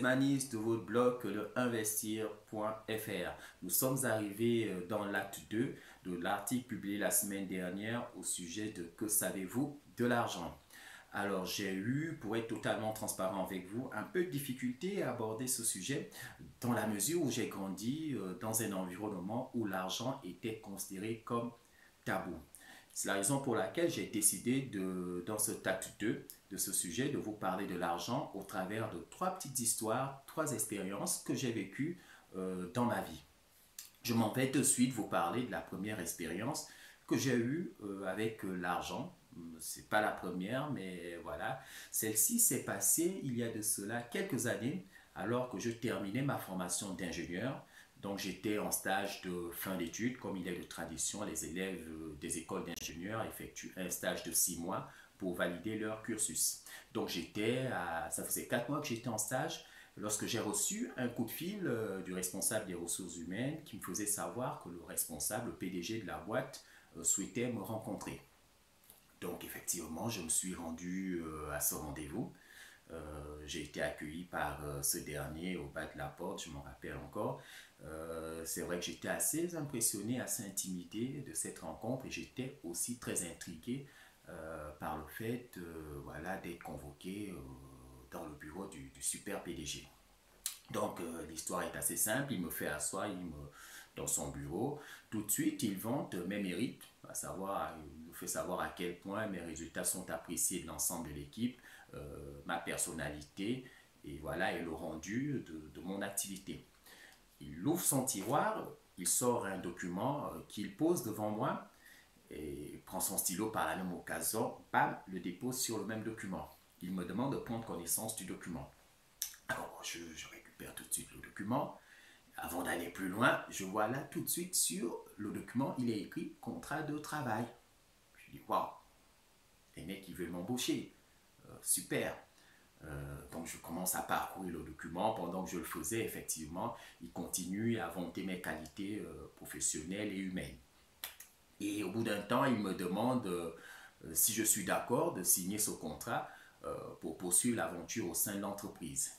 Manis de votre blog le investir.fr. Nous sommes arrivés dans l'acte 2 de l'article publié la semaine dernière au sujet de que savez-vous de l'argent. Alors j'ai eu, pour être totalement transparent avec vous, un peu de difficulté à aborder ce sujet dans la mesure où j'ai grandi dans un environnement où l'argent était considéré comme tabou. C'est la raison pour laquelle j'ai décidé dans cet acte 2 de ce sujet de vous parler de l'argent au travers de trois petites histoires, trois expériences que j'ai vécues dans ma vie. Je m'en vais de suite vous parler de la première expérience que j'ai eue avec l'argent. C'est pas la première, mais voilà. Celle-ci s'est passée il y a de cela quelques années, alors que je terminais ma formation d'ingénieur. Donc j'étais en stage de fin d'études, comme il est de tradition, les élèves des écoles d'ingénieurs effectuent un stage de 6 mois pour valider leur cursus. Donc ça faisait 4 mois que j'étais en stage lorsque j'ai reçu un coup de fil du responsable des ressources humaines qui me faisait savoir que le responsable, le PDG de la boîte, souhaitait me rencontrer. Donc effectivement, je me suis rendu à ce rendez-vous. J'ai été accueilli par ce dernier au bas de la porte, je m'en rappelle encore. C'est vrai que j'étais assez impressionné, assez intimidé de cette rencontre et j'étais aussi très intrigué par le fait voilà, d'être convoqué dans le bureau du super PDG. Donc l'histoire est assez simple, il me fait asseoir dans son bureau. Tout de suite, il vante mes mérites, à savoir, il me fait savoir à quel point mes résultats sont appréciés de l'ensemble de l'équipe, ma personnalité et voilà, et le rendu de mon activité. Il ouvre son tiroir, il sort un document qu'il pose devant moi et prend son stylo par la même occasion, bam, le dépose sur le même document. Il me demande de prendre connaissance du document. Alors, je récupère tout de suite le document. Avant d'aller plus loin, je vois là tout de suite sur le document, il est écrit contrat de travail. Je dis, waouh, les mecs, ils veulent m'embaucher. Super. Donc, je commence à parcourir le document. Pendant que je le faisais, effectivement, il continue à vanter mes qualités professionnelles et humaines. Et au bout d'un temps, il me demande si je suis d'accord de signer ce contrat pour poursuivre l'aventure au sein de l'entreprise.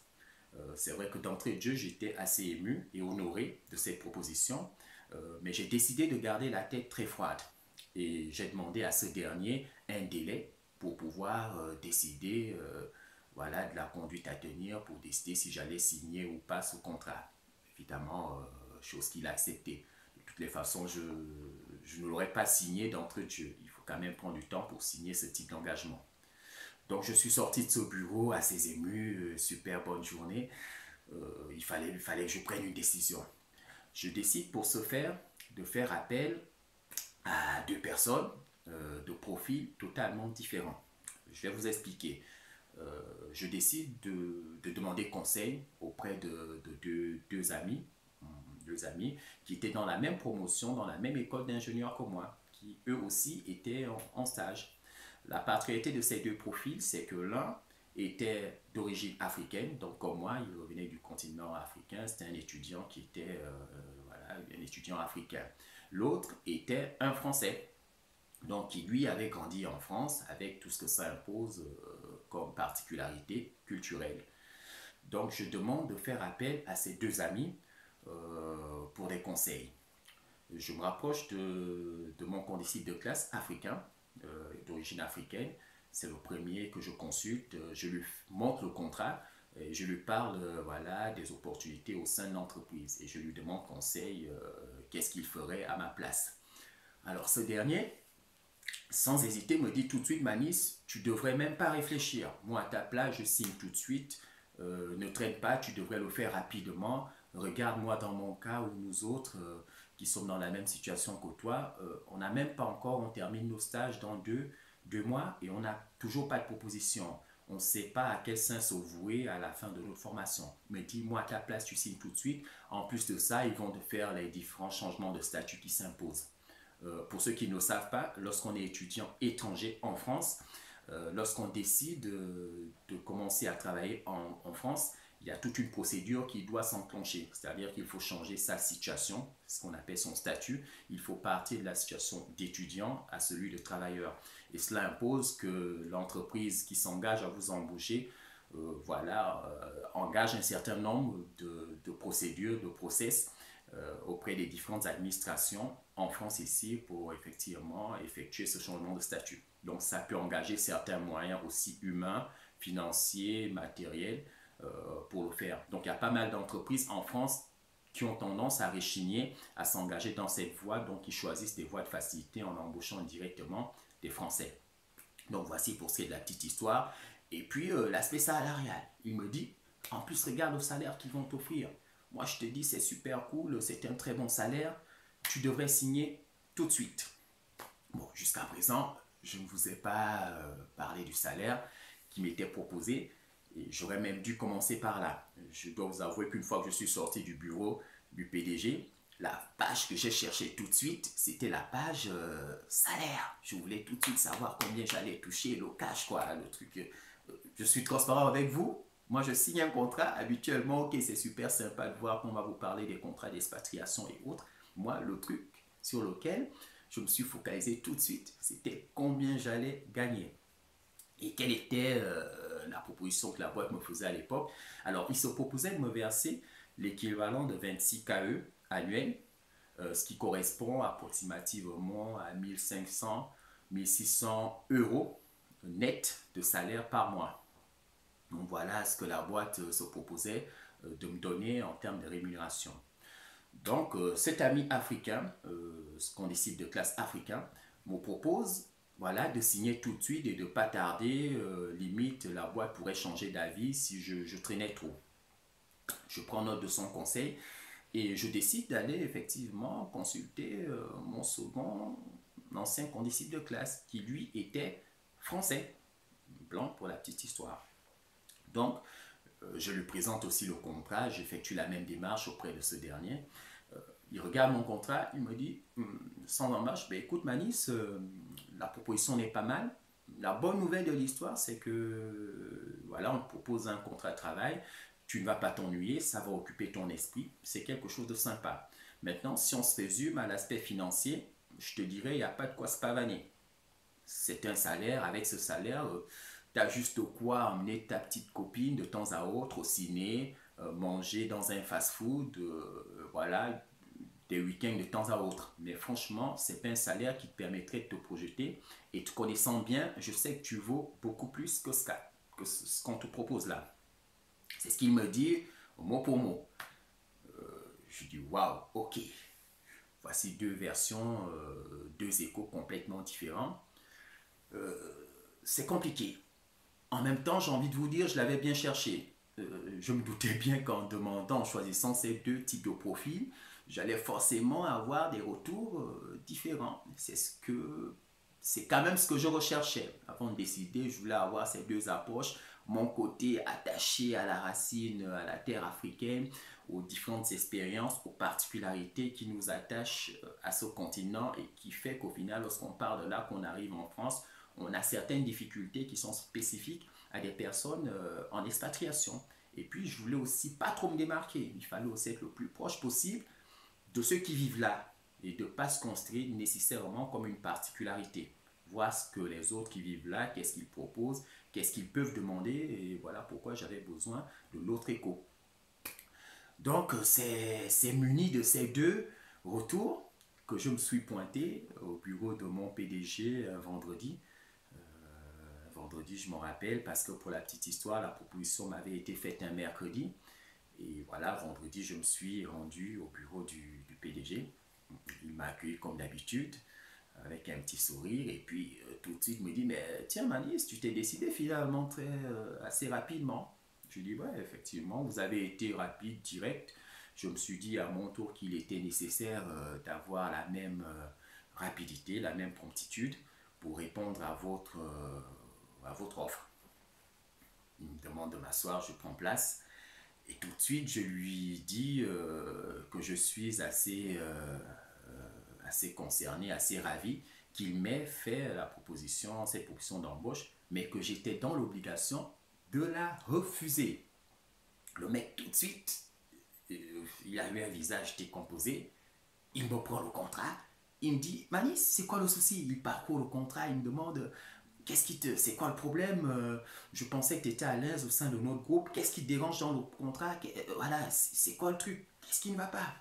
C'est vrai que d'entrée de jeu, j'étais assez ému et honoré de cette proposition, mais j'ai décidé de garder la tête très froide. Et j'ai demandé à ce dernier un délai pour pouvoir décider voilà, de la conduite à tenir, pour décider si j'allais signer ou pas ce contrat. Évidemment, chose qu'il a acceptée. De toutes les façons, je ne l'aurais pas signé d'entrée de jeu. Il faut quand même prendre du temps pour signer ce type d'engagement. Donc je suis sorti de ce bureau assez ému, super bonne journée. Il fallait que je prenne une décision. Je décide pour ce faire de faire appel à deux personnes de profils totalement différents. Je vais vous expliquer. Je décide de demander conseil auprès de deux amis qui étaient dans la même promotion, dans la même école d'ingénieurs que moi, qui eux aussi étaient en stage. La particularité de ces deux profils, c'est que l'un était d'origine africaine, donc comme moi, il revenait du continent africain, c'était un étudiant qui était voilà, un étudiant africain. L'autre était un Français, donc qui lui avait grandi en France avec tout ce que ça impose comme particularité culturelle. Donc je demande de faire appel à ces deux amis pour des conseils. Je me rapproche de mon condisciple de classe africain, d'origine africaine. C'est le premier que je consulte. Je lui montre le contrat et je lui parle voilà, des opportunités au sein de l'entreprise. Et je lui demande conseil, qu'est-ce qu'il ferait à ma place. Alors ce dernier, sans hésiter, me dit tout de suite, Manis, tu devrais même pas réfléchir. Moi, à ta place, je signe tout de suite. Ne traîne pas, tu devrais le faire rapidement. Regarde-moi dans mon cas ou nous autres qui sommes dans la même situation que toi, on n'a même pas encore, on termine nos stages dans deux mois et on n'a toujours pas de proposition. On ne sait pas à quel sens se vouer à la fin de notre formation. Mais dis-moi à ta place, tu signes tout de suite. En plus de ça, ils vont te faire les différents changements de statut qui s'imposent. Pour ceux qui ne le savent pas, lorsqu'on est étudiant étranger en France, lorsqu'on décide de commencer à travailler en France, il y a toute une procédure qui doit s'enclencher. C'est-à-dire qu'il faut changer sa situation, ce qu'on appelle son statut. Il faut partir de la situation d'étudiant à celui de travailleur. Et cela impose que l'entreprise qui s'engage à vous embaucher engage un certain nombre de procédures, de process auprès des différentes administrations en France ici pour effectivement effectuer ce changement de statut. Donc ça peut engager certains moyens aussi humains, financiers, matériels pour le faire. Donc il y a pas mal d'entreprises en France qui ont tendance à rechigner, à s'engager dans cette voie, donc ils choisissent des voies de facilité en embauchant directement des Français. Donc voici pour ce qui est de la petite histoire. Et puis l'aspect salarial, il me dit, en plus regarde le salaire qu'ils vont t'offrir. Moi je te dis c'est super cool, c'est un très bon salaire, tu devrais signer tout de suite. Bon, jusqu'à présent, je ne vous ai pas parlé du salaire qui m'était proposé. Et j'aurais même dû commencer par là. Je dois vous avouer qu'une fois que je suis sorti du bureau du PDG, la page que j'ai cherchée tout de suite, c'était la page salaire. Je voulais tout de suite savoir combien j'allais toucher, le cash, quoi, le truc. Je suis transparent avec vous. Moi, je signe un contrat. Habituellement, ok, c'est super sympa de voir qu'on va vous parler des contrats d'expatriation et autres. Moi, le truc sur lequel je me suis focalisé tout de suite, c'était combien j'allais gagner. Et quelle était la proposition que la boîte me faisait à l'époque. Alors, il se proposait de me verser l'équivalent de 26 KE annuels, ce qui correspond approximativement à 1500, 1600 euros net de salaire par mois. Donc voilà ce que la boîte se proposait de me donner en termes de rémunération. Donc cet ami africain, ce qu'on décide de classe africain, me propose voilà, de signer tout de suite et de ne pas tarder. Limite, la boîte pourrait changer d'avis si je traînais trop. Je prends note de son conseil et je décide d'aller effectivement consulter mon second ancien condisciple de classe qui lui était français, blanc pour la petite histoire. Donc, je lui présente aussi le contrat, j'effectue la même démarche auprès de ce dernier. Il regarde mon contrat, il me dit, sans embâche, ben, écoute Manis, la proposition n'est pas mal. La bonne nouvelle de l'histoire, c'est que voilà, on te propose un contrat de travail, tu ne vas pas t'ennuyer, ça va occuper ton esprit, c'est quelque chose de sympa. Maintenant, si on se résume à l'aspect financier, je te dirais, il n'y a pas de quoi se pavaner. C'est un salaire, avec ce salaire, tu as juste quoi emmener ta petite copine de temps à autre au ciné, manger dans un fast-food, voilà, des week-ends de temps à autre. Mais franchement, ce n'est pas un salaire qui te permettrait de te projeter. Et te connaissant bien, je sais que tu vaux beaucoup plus que ce qu'on te propose là. C'est ce qu'il me dit, mot pour mot. Je dis, waouh, ok. Voici deux versions, deux échos complètement différents. C'est compliqué. En même temps, j'ai envie de vous dire, je l'avais bien cherché. Je me doutais bien qu'en demandant, en choisissant ces deux types de profils, j'allais forcément avoir des retours différents. C'est quand même ce que je recherchais. Avant de décider, je voulais avoir ces deux approches. Mon côté attaché à la racine, à la terre africaine, aux différentes expériences, aux particularités qui nous attachent à ce continent et qui fait qu'au final, lorsqu'on part de là, qu'on arrive en France, on a certaines difficultés qui sont spécifiques à des personnes en expatriation. Et puis, je voulais aussi pas trop me démarquer. Il fallait aussi être le plus proche possible de ceux qui vivent là et de ne pas se construire nécessairement comme une particularité. Voir ce que les autres qui vivent là, qu'est-ce qu'ils proposent, qu'est-ce qu'ils peuvent demander, et voilà pourquoi j'avais besoin de l'autre écho. Donc, c'est muni de ces deux retours que je me suis pointé au bureau de mon PDG vendredi. Vendredi, je m'en rappelle, parce que pour la petite histoire, la proposition m'avait été faite un mercredi. Et voilà, vendredi, je me suis rendu au bureau du PDG. Il m'a accueilli comme d'habitude, avec un petit sourire. Et puis, tout de suite, il me dit, mais tiens, Manis, tu t'es décidé finalement assez rapidement. Je lui dis, ouais, effectivement, vous avez été rapide, direct. Je me suis dit à mon tour qu'il était nécessaire d'avoir la même rapidité, la même promptitude pour répondre à votre offre. Il me demande de m'asseoir, je prends place. Et tout de suite, je lui dis que je suis assez concerné, assez ravi qu'il m'ait fait cette proposition d'embauche, mais que j'étais dans l'obligation de la refuser. Le mec, tout de suite, il a eu un visage décomposé. Il me prend le contrat. Il me dit, Manis, c'est quoi le souci? Il parcourt le contrat, il me demande, C'est quoi le problème? Je pensais que tu étais à l'aise au sein de notre groupe. Qu'est-ce qui te dérange dans le contrat? Voilà, c'est quoi le truc? Qu'est-ce qui ne va pas?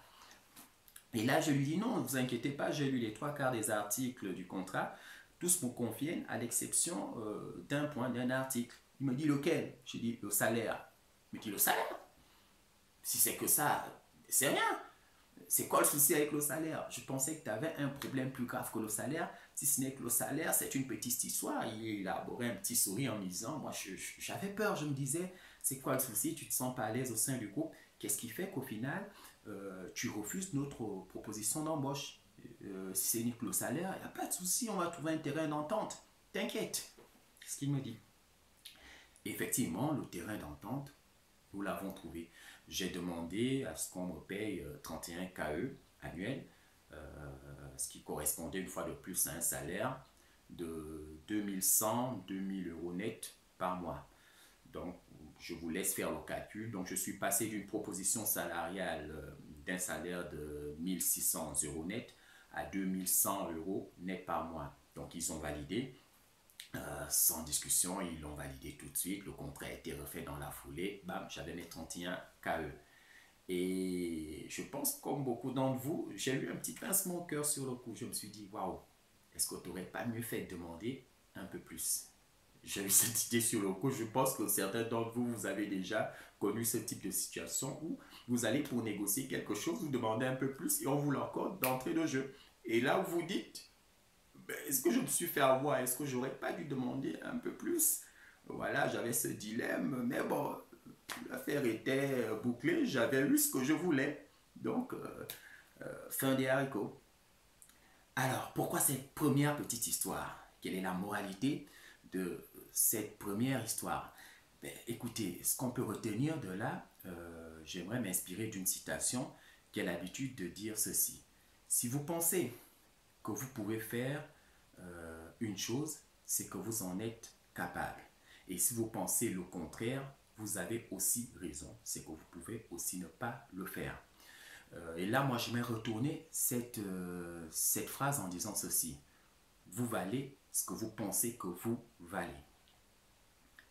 Et là, je lui dis non, ne vous inquiétez pas, j'ai lu les trois quarts des articles du contrat. Tous me conviennent à l'exception d'un point, d'un article. Il me dit lequel? J'ai dit le salaire. Il me dit le salaire? Si c'est que ça, c'est rien. C'est quoi le souci avec le salaire? Je pensais que tu avais un problème plus grave que le salaire. Si ce n'est que le salaire, c'est une petite histoire. Il a élaboré un petit sourire en me disant, moi j'avais peur, je me disais, c'est quoi le souci? Tu te sens pas à l'aise au sein du groupe? Qu'est-ce qui fait qu'au final, tu refuses notre proposition d'embauche? Si c'est unique le salaire, il n'y a pas de souci, on va trouver un terrain d'entente. T'inquiète. C'est ce qu'il me dit. Effectivement, le terrain d'entente, nous l'avons trouvé. J'ai demandé à ce qu'on me paye 31 KE annuel, ce qui correspondait une fois de plus à un salaire de 2100-2000 euros net par mois. Donc, je vous laisse faire le calcul. Donc, je suis passé d'une proposition salariale d'un salaire de 1600 euros net à 2100 euros net par mois. Donc, ils ont validé. Sans discussion, ils l'ont validé tout de suite. Le contrat a été refait dans la foulée. Bam, j'avais mes 31 KE. Et je pense, comme beaucoup d'entre vous, j'ai eu un petit pincement au cœur sur le coup. Je me suis dit, waouh, est-ce que tu n'aurais pas mieux fait de demander un peu plus? J'ai eu cette idée sur le coup. Je pense que certains d'entre vous, vous avez déjà connu ce type de situation où vous allez pour négocier quelque chose, vous demandez un peu plus et on vous l'accorde d'entrée de jeu. Et là, vous vous dites, ben, est-ce que je me suis fait avoir? Est-ce que j'aurais pas dû demander un peu plus? Voilà, j'avais ce dilemme, mais bon, l'affaire était bouclée, j'avais eu ce que je voulais. Donc, fin des haricots. Alors, pourquoi cette première petite histoire? Quelle est la moralité de cette première histoire? Ben, écoutez, ce qu'on peut retenir de là, j'aimerais m'inspirer d'une citation qui a l'habitude de dire ceci. Si vous pensez que vous pouvez faire une chose, c'est que vous en êtes capable. Et si vous pensez le contraire, vous avez aussi raison, c'est que vous pouvez aussi ne pas le faire. Et là, moi, j'aimerais retourner cette phrase en disant ceci. Vous valez ce que vous pensez que vous valez.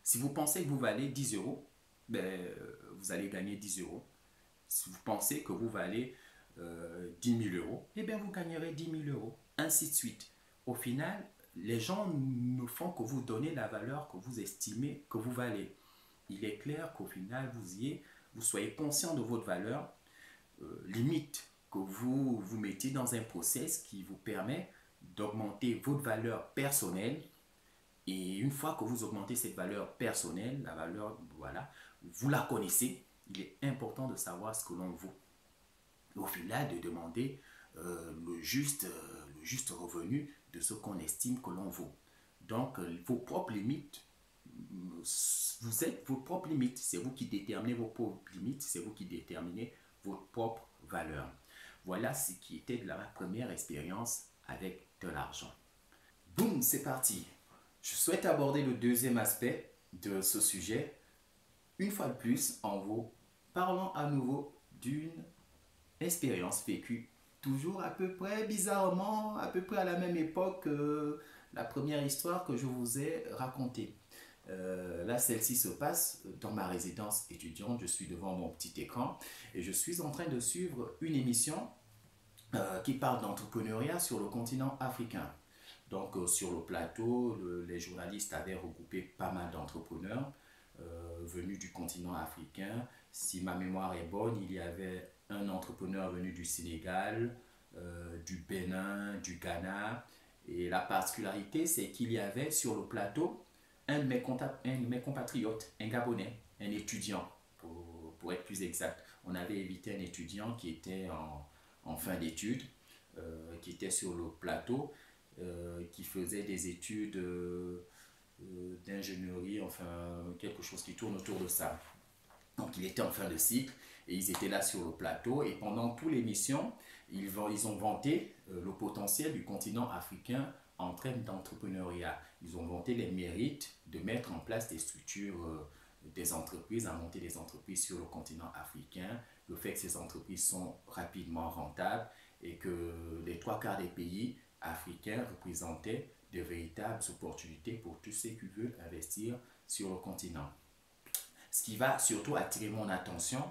Si vous pensez que vous valez 10 euros, ben, vous allez gagner 10 euros. Si vous pensez que vous valez 10 000 euros, eh bien, vous gagnerez 10 000 euros. Ainsi de suite. Au final, les gens ne font que vous donner la valeur que vous estimez que vous valez. Il est clair qu'au final, vous soyez conscient de votre valeur, limite que vous vous mettiez dans un process qui vous permet d'augmenter votre valeur personnelle. Et une fois que vous augmentez cette valeur personnelle, la valeur, voilà, vous la connaissez, il est important de savoir ce que l'on vaut. Au final, de demander le juste revenu de ce qu'on estime que l'on vaut. Donc, vos propres limites, vous êtes vos propres limites. C'est vous qui déterminez vos propres limites, c'est vous qui déterminez votre propre valeur. Voilà ce qui était de la première expérience avec de l'argent. Boum, c'est parti. Je souhaite aborder le deuxième aspect de ce sujet. Une fois de plus, en vous parlant à nouveau d'une expérience vécue toujours à peu près bizarrement, à peu près à la même époque que la première histoire que je vous ai racontée. Là, celle-ci se passe dans ma résidence étudiante. Je suis devant mon petit écran et je suis en train de suivre une émission qui parle d'entrepreneuriat sur le continent africain. Donc, sur le plateau, les journalistes avaient regroupé pas mal d'entrepreneurs venus du continent africain. Si ma mémoire est bonne, il y avait un entrepreneur venu du Sénégal, du Bénin, du Ghana. Et la particularité, c'est qu'il y avait sur le plateau un de mes compatriotes, un Gabonais, un étudiant, pour être plus exact. On avait évité un étudiant qui était en fin d'études, qui était sur le plateau, qui faisait des études d'ingénierie, enfin quelque chose qui tourne autour de ça. Donc il était en fin de cycle et ils étaient là sur le plateau et pendant toute l'émission, ils ont vanté le potentiel du continent africain en termes d'entrepreneuriat. Ils ont vanté les mérites de mettre en place des structures, des entreprises, à monter des entreprises sur le continent africain, le fait que ces entreprises sont rapidement rentables et que les trois quarts des pays africain représentait de véritables opportunités pour tous ceux qui veulent investir sur le continent. Ce qui va surtout attirer mon attention,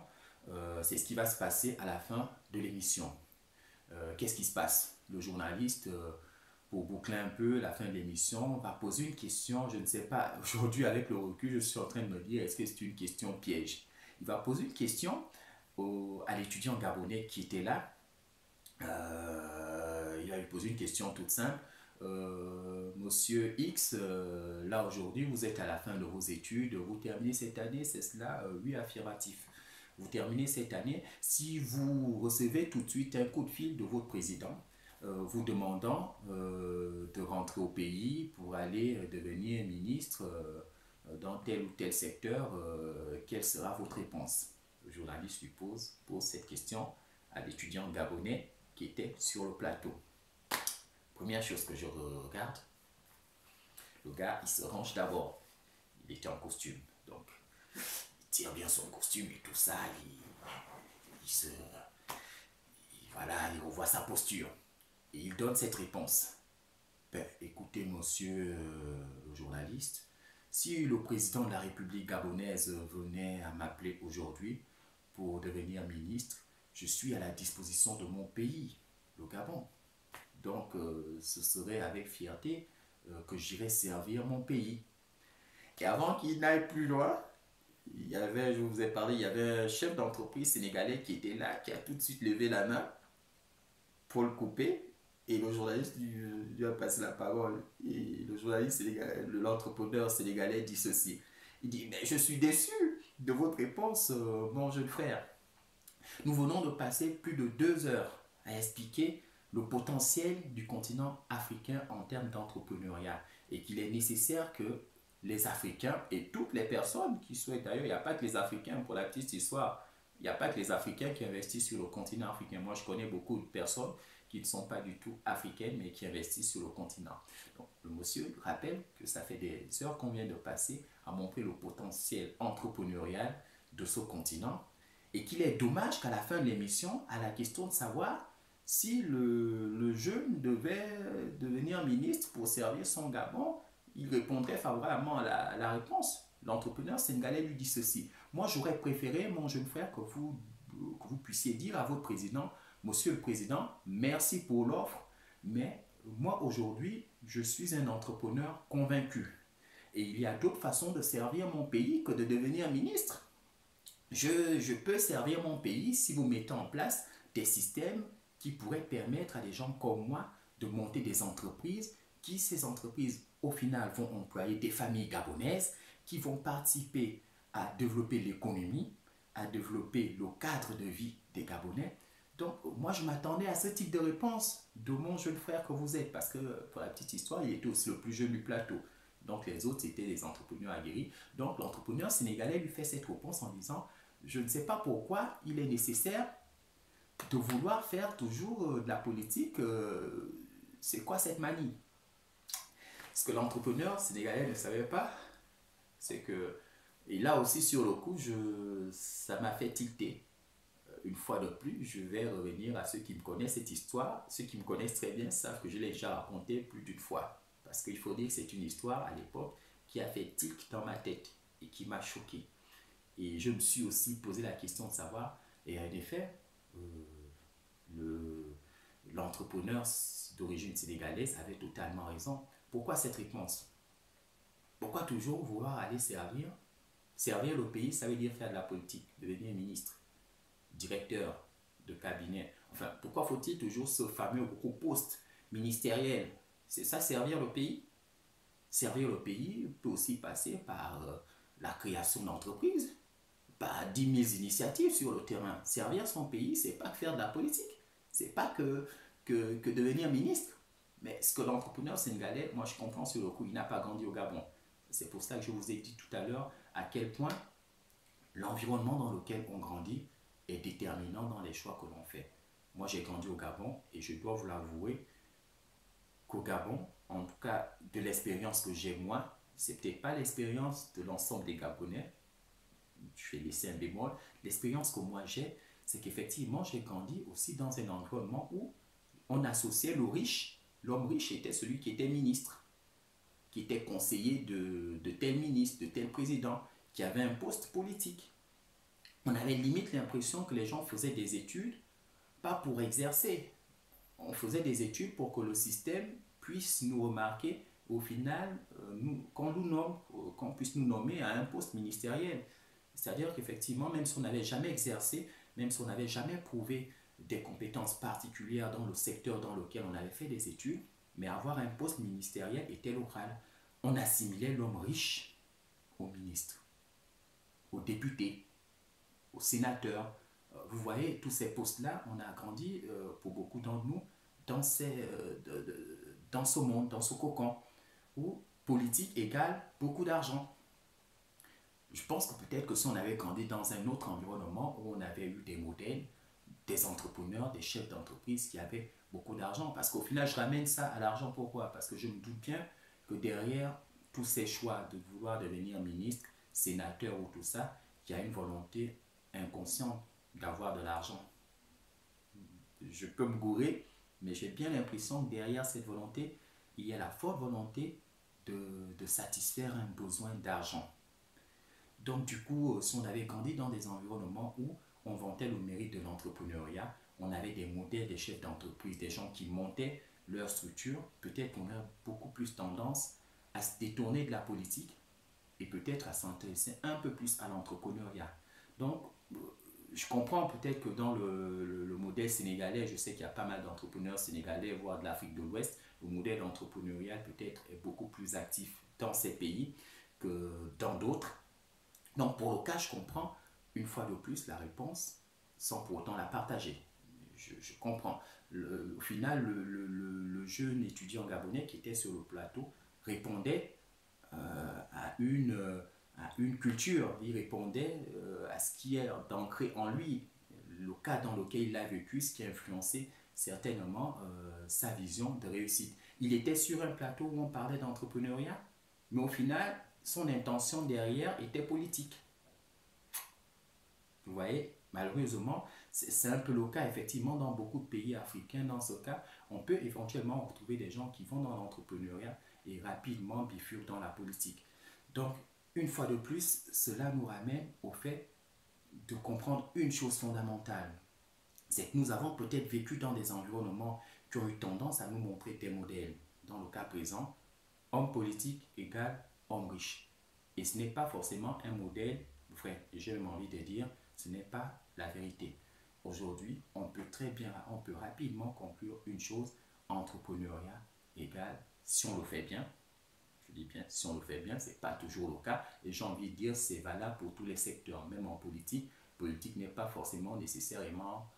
c'est ce qui va se passer à la fin de l'émission. Qu'est-ce qui se passe? Le journaliste, pour boucler un peu la fin de l'émission, va poser une question. Je ne sais pas, aujourd'hui avec le recul, je suis en train de me dire, est-ce que c'est une question piège? Il va poser une question à l'étudiant gabonais qui était là. Il va lui poser une question toute simple. Monsieur X, là aujourd'hui, vous êtes à la fin de vos études, vous terminez cette année, c'est cela? Oui, affirmatif. Vous terminez cette année. Si vous recevez tout de suite un coup de fil de votre président, vous demandant de rentrer au pays pour aller devenir ministre dans tel ou tel secteur, quelle sera votre réponse? Le journaliste lui pose cette question à l'étudiant gabonais qui était sur le plateau. Première chose que je regarde, le gars, il se range d'abord. Il était en costume, donc il tire bien son costume et tout ça. Voilà, il revoit sa posture et il donne cette réponse. Ben, écoutez, monsieur le journaliste, si le président de la République gabonaise venait à m'appeler aujourd'hui pour devenir ministre, je suis à la disposition de mon pays, le Gabon. Donc, ce serait avec fierté que j'irais servir mon pays. Et avant qu'il n'aille plus loin, je vous ai parlé, il y avait un chef d'entreprise sénégalais qui était là, qui a tout de suite levé la main pour le couper. Et le journaliste lui a passé la parole. Et le journaliste sénégalais, l'entrepreneur sénégalais dit ceci. Il dit, mais je suis déçu de votre réponse, mon jeune frère. Nous venons de passer plus de 2 heures à expliquer le potentiel du continent africain en termes d'entrepreneuriat et qu'il est nécessaire que les Africains et toutes les personnes qui souhaitent, d'ailleurs, il n'y a pas que les Africains, pour la petite histoire, il n'y a pas que les Africains qui investissent sur le continent africain. Moi, je connais beaucoup de personnes qui ne sont pas du tout africaines, mais qui investissent sur le continent. Donc, le monsieur rappelle que ça fait des heures qu'on vient de passer à montrer le potentiel entrepreneurial de ce continent et qu'il est dommage qu'à la fin de l'émission, à la question de savoir si le jeune devait devenir ministre pour servir son Gabon, il répondrait favorablement à la réponse. L'entrepreneur sénégalais lui dit ceci. Moi, j'aurais préféré, mon jeune frère, que vous puissiez dire à votre président, monsieur le président, merci pour l'offre, mais moi, aujourd'hui, je suis un entrepreneur convaincu. Et il y a d'autres façons de servir mon pays que de devenir ministre. Je peux servir mon pays si vous mettez en place des systèmes qui pourraient permettre à des gens comme moi de monter des entreprises, ces entreprises, au final, vont employer des familles gabonaises qui vont participer à développer l'économie, à développer le cadre de vie des Gabonais. Donc, moi, je m'attendais à ce type de réponse de mon jeune frère que vous êtes, parce que, pour la petite histoire, il était aussi le plus jeune du plateau. Donc, les autres, c'était des entrepreneurs aguerris. Donc, l'entrepreneur sénégalais lui fait cette réponse en disant, je ne sais pas pourquoi il est nécessaire de vouloir faire toujours de la politique. C'est quoi cette manie? Ce que l'entrepreneur sénégalais ne savait pas, c'est que, et là aussi sur le coup, ça m'a fait tilter. Une fois de plus, je vais revenir à ceux qui me connaissent cette histoire. Ceux qui me connaissent très bien savent que je l'ai déjà raconté plus d'une fois. Parce qu'il faut dire que c'est une histoire à l'époque qui a fait tic dans ma tête et qui m'a choqué. Et je me suis aussi posé la question de savoir, et en effet, l'entrepreneur d'origine sénégalaise avait totalement raison. Pourquoi cette réponse? Pourquoi toujours vouloir aller servir? Servir le pays, ça veut dire faire de la politique, devenir ministre, directeur de cabinet. Enfin, pourquoi faut-il toujours ce fameux gros poste ministériel? C'est ça, servir le pays? Servir le pays peut aussi passer par la création d'entreprises, par 10 000 initiatives sur le terrain. Servir son pays, c'est pas faire de la politique, c'est pas que devenir ministre. Mais ce que l'entrepreneur sénégalais, moi je comprends sur le coup, il n'a pas grandi au Gabon. C'est pour ça que je vous ai dit tout à l'heure à quel point l'environnement dans lequel on grandit est déterminant dans les choix que l'on fait. Moi j'ai grandi au Gabon et je dois vous l'avouer qu'au Gabon, en tout cas de l'expérience que j'ai moi, c'est peut-être pas l'expérience de l'ensemble des Gabonais, je vais laisser un bémol, l'expérience que moi j'ai, c'est qu'effectivement j'ai grandi aussi dans un environnement où on associait le riche L'homme riche était celui qui était ministre, qui était conseiller de tel ministre, de tel président, qui avait un poste politique. On avait limite l'impression que les gens faisaient des études, pas pour exercer. On faisait des études pour que le système puisse nous remarquer. Au final, qu'on puisse nous nommer à un poste ministériel. C'est-à-dire qu'effectivement, même si on n'avait jamais exercé, même si on n'avait jamais prouvé des compétences particulières dans le secteur dans lequel on avait fait des études, mais avoir un poste ministériel était local. On assimilait l'homme riche au ministre, au député, au sénateur. Vous voyez, tous ces postes-là, on a grandi, pour beaucoup d'entre nous, dans ce monde, dans ce cocon, où politique égale beaucoup d'argent. Je pense que peut-être que si on avait grandi dans un autre environnement où on avait eu des modèles, des entrepreneurs, des chefs d'entreprise qui avaient beaucoup d'argent. Parce qu'au final, je ramène ça à l'argent. Pourquoi? Parce que je me doute bien que derrière tous ces choix de vouloir devenir ministre, sénateur ou tout ça, il y a une volonté inconsciente d'avoir de l'argent. Je peux me gourer, mais j'ai bien l'impression que derrière cette volonté, il y a la forte volonté de satisfaire un besoin d'argent. Donc du coup, si on avait grandi dans des environnements où on vantait le mérite de l'entrepreneuriat, on avait des modèles, des chefs d'entreprise, des gens qui montaient leur structure, peut-être qu'on a beaucoup plus tendance à se détourner de la politique et peut-être à s'intéresser un peu plus à l'entrepreneuriat. Donc, je comprends peut-être que dans le modèle sénégalais, je sais qu'il y a pas mal d'entrepreneurs sénégalais, voire de l'Afrique de l'Ouest, le modèle entrepreneurial peut-être est beaucoup plus actif dans ces pays que dans d'autres. Donc pour le cas, je comprends une fois de plus la réponse sans pour autant la partager. Je comprends. Au final, le jeune étudiant gabonais qui était sur le plateau répondait à une culture, il répondait à ce qui est ancré en lui, le cas dans lequel il a vécu, ce qui a influencé certainement sa vision de réussite. Il était sur un plateau où on parlait d'entrepreneuriat, mais au final, son intention derrière était politique. Vous voyez, malheureusement, c'est un peu le cas effectivement dans beaucoup de pays africains. Dans ce cas, on peut éventuellement retrouver des gens qui vont dans l'entrepreneuriat et rapidement bifurquent dans la politique. Donc, une fois de plus, cela nous ramène au fait de comprendre une chose fondamentale. C'est que nous avons peut-être vécu dans des environnements qui ont eu tendance à nous montrer des modèles. Dans le cas présent, homme politique égale homme riche. Et ce n'est pas forcément un modèle vrai. J'ai même envie de dire, ce n'est pas la vérité. Aujourd'hui, on peut rapidement conclure une chose, entrepreneuriat égale, si on le fait bien, je dis bien, si on le fait bien, ce n'est pas toujours le cas. Et j'ai envie de dire, c'est valable pour tous les secteurs, même en politique. Politique n'est pas forcément nécessairement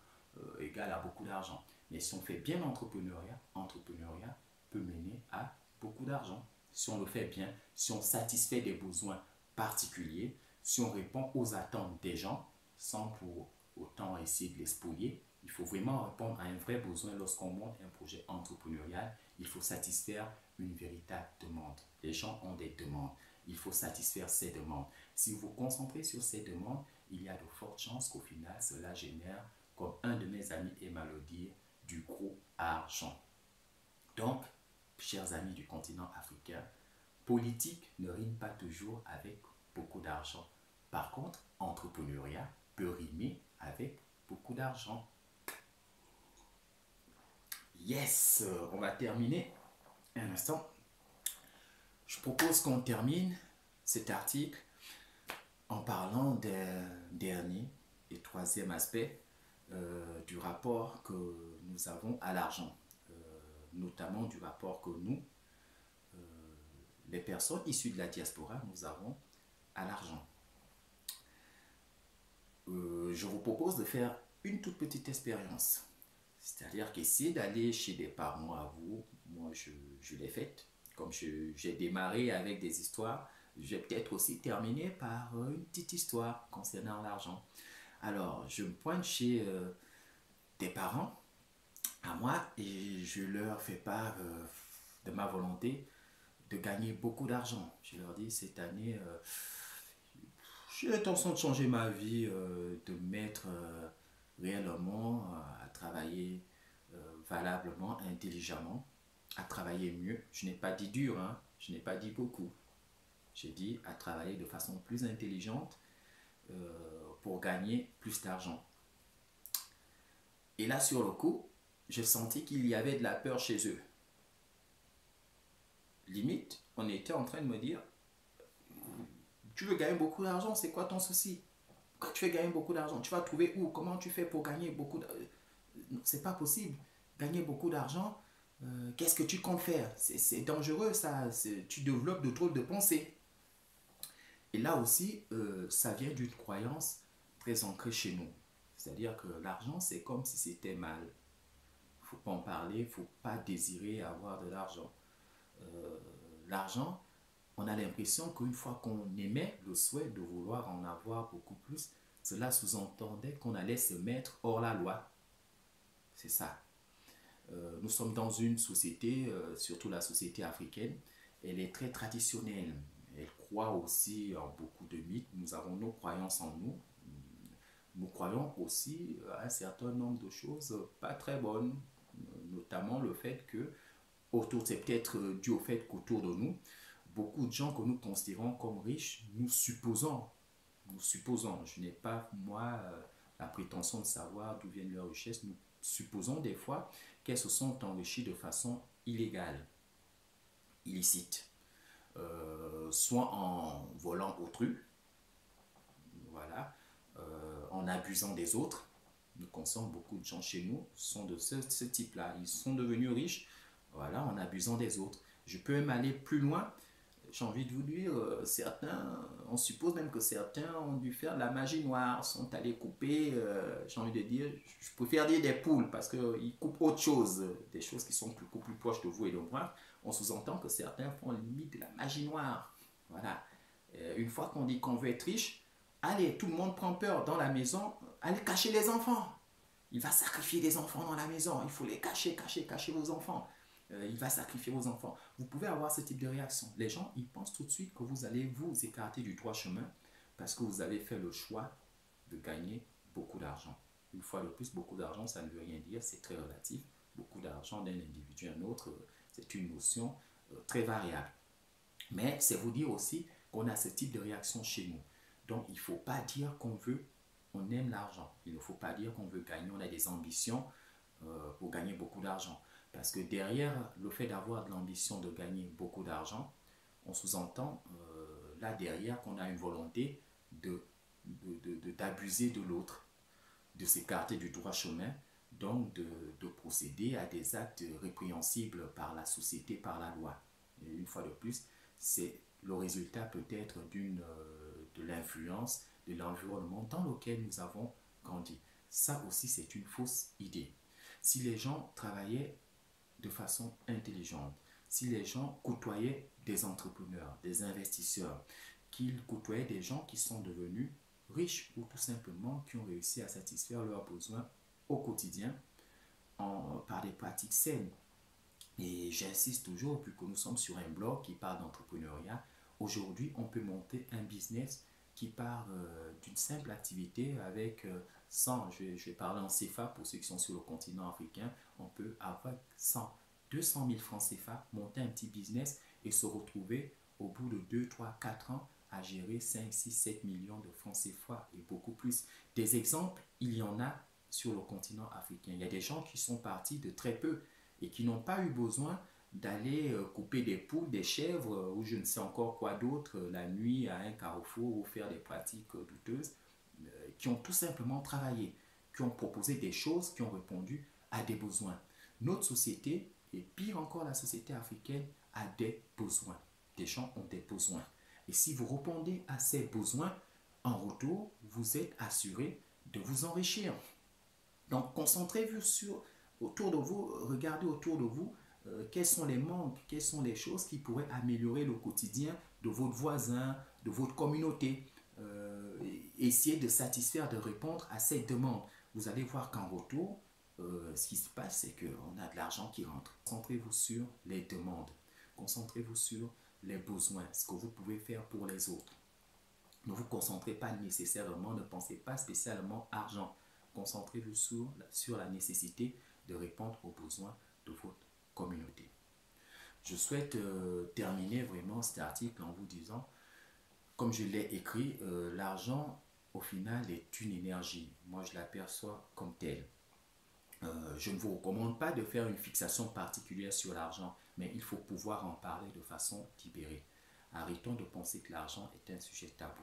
égal à beaucoup d'argent. Mais si on fait bien l'entrepreneuriat, entrepreneuriat peut mener à beaucoup d'argent. Si on le fait bien, si on satisfait des besoins particuliers, si on répond aux attentes des gens, sans pour autant essayer de les spolier, il faut vraiment répondre à un vrai besoin lorsqu'on monte un projet entrepreneurial. Il faut satisfaire une véritable demande. Les gens ont des demandes. Il faut satisfaire ces demandes. Si vous vous concentrez sur ces demandes, il y a de fortes chances qu'au final, cela génère, comme un de mes amis aime à le dire, du gros argent. Donc, chers amis du continent africain, politique ne rime pas toujours avec beaucoup d'argent. Par contre, entrepreneuriat peut rimer avec beaucoup d'argent. Yes, on va terminer un instant. Je propose qu'on termine cet article en parlant d'un dernier et troisième aspect du rapport que nous avons à l'argent, notamment du rapport que nous, les personnes issues de la diaspora, nous avons à l'argent. Je vous propose de faire une toute petite expérience. C'est-à-dire qu'essayer d'aller chez des parents à vous, moi je l'ai faite. Comme j'ai démarré avec des histoires, je vais peut-être aussi terminer par une petite histoire concernant l'argent. Alors, je me pointe chez des parents à moi et je leur fais part de ma volonté de gagner beaucoup d'argent. Je leur dis, cette année, j'ai l'intention de changer ma vie, de mettre réellement à travailler valablement, intelligemment. à travailler mieux. Je n'ai pas dit dur, hein? Je n'ai pas dit beaucoup. J'ai dit à travailler de façon plus intelligente pour gagner plus d'argent. Et là, sur le coup, je sentis qu'il y avait de la peur chez eux. Limite, on était en train de me dire, tu veux gagner beaucoup d'argent, c'est quoi ton souci? Quand tu veux gagner beaucoup d'argent, tu vas trouver où? Comment tu fais pour gagner beaucoup d'argent? C'est pas possible. Gagner beaucoup d'argent, qu'est-ce que tu comptes faire? C'est dangereux ça, tu développes de trop de pensées. Et là aussi, ça vient d'une croyance très ancrée chez nous. C'est-à-dire que l'argent, c'est comme si c'était mal. Il ne faut pas en parler, il ne faut pas désirer avoir de l'argent. L'argent, on a l'impression qu'une fois qu'on émet le souhait de vouloir en avoir beaucoup plus, cela sous-entendait qu'on allait se mettre hors la loi. C'est ça. Nous sommes dans une société, surtout la société africaine, elle est très traditionnelle. Elle croit aussi en beaucoup de mythes. Nous avons nos croyances en nous. Nous croyons aussi à un certain nombre de choses pas très bonnes, notamment le fait que, c'est peut-être dû au fait qu'autour de nous, beaucoup de gens que nous considérons comme riches, nous supposons, je n'ai pas moi la prétention de savoir d'où viennent leurs richesses, nous supposons des fois qu'elles se sont enrichies de façon illégale, illicite, soit en volant autrui, voilà, en abusant des autres. Nous constatons beaucoup de gens chez nous sont de ce type-là. Ils sont devenus riches, voilà, en abusant des autres. Je peux même aller plus loin. J'ai envie de vous dire, certains, on suppose même que certains ont dû faire de la magie noire, sont allés couper, j'ai envie de dire, je préfère dire des poules parce qu'ils coupent autre chose, des choses qui sont beaucoup plus proches de vous et de moi. On sous-entend que certains font limite de la magie noire. Voilà. Une fois qu'on dit qu'on veut être riche, allez, tout le monde prend peur dans la maison, allez cacher les enfants. Il va sacrifier des enfants dans la maison, il faut les cacher, cacher vos enfants. Il va sacrifier vos enfants. Vous pouvez avoir ce type de réaction. Les gens, ils pensent tout de suite que vous allez vous écarter du droit chemin parce que vous avez fait le choix de gagner beaucoup d'argent. Une fois de plus, beaucoup d'argent, ça ne veut rien dire, c'est très relatif. Beaucoup d'argent d'un individu à un autre, c'est une notion très variable. Mais c'est vous dire aussi qu'on a ce type de réaction chez nous. Donc, il ne faut pas dire on aime l'argent. Il ne faut pas dire qu'on veut gagner, on a des ambitions pour gagner beaucoup d'argent. Parce que derrière le fait d'avoir de l'ambition de gagner beaucoup d'argent, on sous-entend là derrière qu'on a une volonté d'abuser de l'autre, de s'écarter du droit chemin, donc de procéder à des actes répréhensibles par la société, par la loi. Et une fois de plus, c'est le résultat peut-être de l'influence, de l'environnement dans lequel nous avons grandi. Ça aussi, c'est une fausse idée. Si les gens travaillaient de façon intelligente, si les gens côtoyaient des entrepreneurs, des investisseurs, qu'ils côtoyaient des gens qui sont devenus riches ou tout simplement qui ont réussi à satisfaire leurs besoins au quotidien par des pratiques saines. Et j'insiste toujours, vu que nous sommes sur un blog qui parle d'entrepreneuriat, aujourd'hui on peut monter un business qui part d'une simple activité avec 100, je vais parler en CFA pour ceux qui sont sur le continent africain, on peut avec 100, 200 000 francs CFA monter un petit business et se retrouver au bout de 2, 3, 4 ans à gérer 5, 6, 7 millions de francs CFA et beaucoup plus. Des exemples, il y en a sur le continent africain. Il y a des gens qui sont partis de très peu et qui n'ont pas eu besoin d'aller couper des poules, des chèvres ou je ne sais encore quoi d'autre la nuit à un carrefour ou faire des pratiques douteuses, qui ont tout simplement travaillé, qui ont proposé des choses, qui ont répondu à des besoins. Notre société, et pire encore la société africaine, a des besoins. Des gens ont des besoins. Et si vous répondez à ces besoins, en retour, vous êtes assuré de vous enrichir. Donc concentrez-vous autour de vous, regardez autour de vous quels sont les manques, quelles sont les choses qui pourraient améliorer le quotidien de votre voisin, de votre communauté. Essayez de satisfaire, de répondre à ces demandes. Vous allez voir qu'en retour, ce qui se passe, c'est qu'on a de l'argent qui rentre. Concentrez-vous sur les demandes. Concentrez-vous sur les besoins, ce que vous pouvez faire pour les autres. Ne vous concentrez pas nécessairement, ne pensez pas spécialement argent. Concentrez-vous sur la nécessité de répondre aux besoins de votre communauté. Je souhaite terminer vraiment cet article en vous disant, comme je l'ai écrit, l'argent au final est une énergie. Moi, je l'aperçois comme telle. Je ne vous recommande pas de faire une fixation particulière sur l'argent, mais il faut pouvoir en parler de façon libérée. Arrêtons de penser que l'argent est un sujet tabou.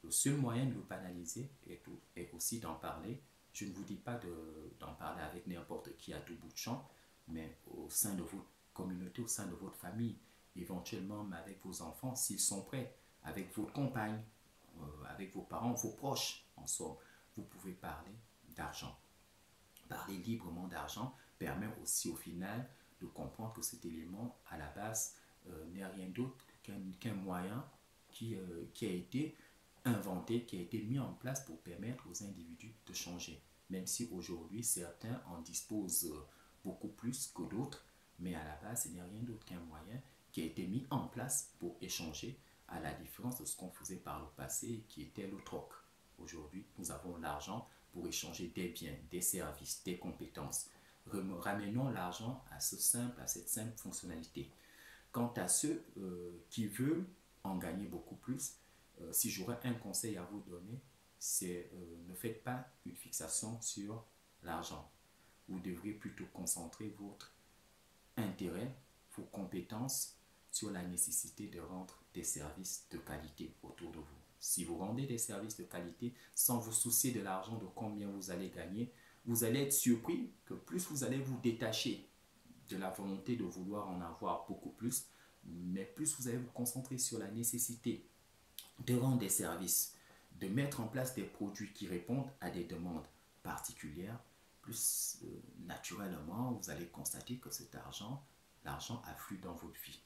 Le seul moyen de le banaliser est aussi d'en parler. Je ne vous dis pas d'en parler avec n'importe qui à tout bout de champ, mais au sein de votre communauté, au sein de votre famille, éventuellement avec vos enfants, s'ils sont prêts, avec votre compagne, avec vos parents, vos proches, en somme, vous pouvez parler d'argent. Parler librement d'argent permet aussi au final de comprendre que cet élément à la base n'est rien d'autre qu'un moyen qui a été inventé, qui a été mis en place pour permettre aux individus de changer. Même si aujourd'hui certains en disposent beaucoup plus que d'autres, mais à la base ce n'est rien d'autre qu'un moyen qui a été mis en place pour échanger, à la différence de ce qu'on faisait par le passé qui était le troc. Aujourd'hui, nous avons l'argent pour échanger des biens, des services, des compétences. Ramenons l'argent à cette simple fonctionnalité. Quant à ceux qui veulent en gagner beaucoup plus, si j'aurais un conseil à vous donner, c'est ne faites pas une fixation sur l'argent. Vous devriez plutôt concentrer votre intérêt, vos compétences sur la nécessité de rendre des services de qualité autour de vous. Si vous rendez des services de qualité sans vous soucier de l'argent, de combien vous allez gagner, vous allez être surpris que plus vous allez vous détacher de la volonté de vouloir en avoir beaucoup plus, mais plus vous allez vous concentrer sur la nécessité de rendre des services, de mettre en place des produits qui répondent à des demandes particulières, plus naturellement, vous allez constater que l'argent afflue dans votre vie.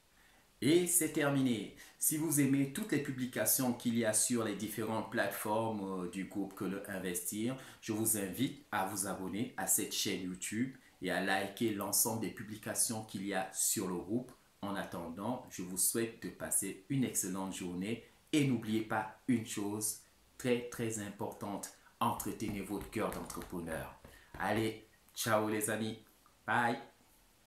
Et c'est terminé. Si vous aimez toutes les publications qu'il y a sur les différentes plateformes du groupe Que le Investir, je vous invite à vous abonner à cette chaîne YouTube et à liker l'ensemble des publications qu'il y a sur le groupe. En attendant, je vous souhaite de passer une excellente journée et n'oubliez pas une chose très importante, entretenez votre cœur d'entrepreneur. Allez, ciao les amis, bye.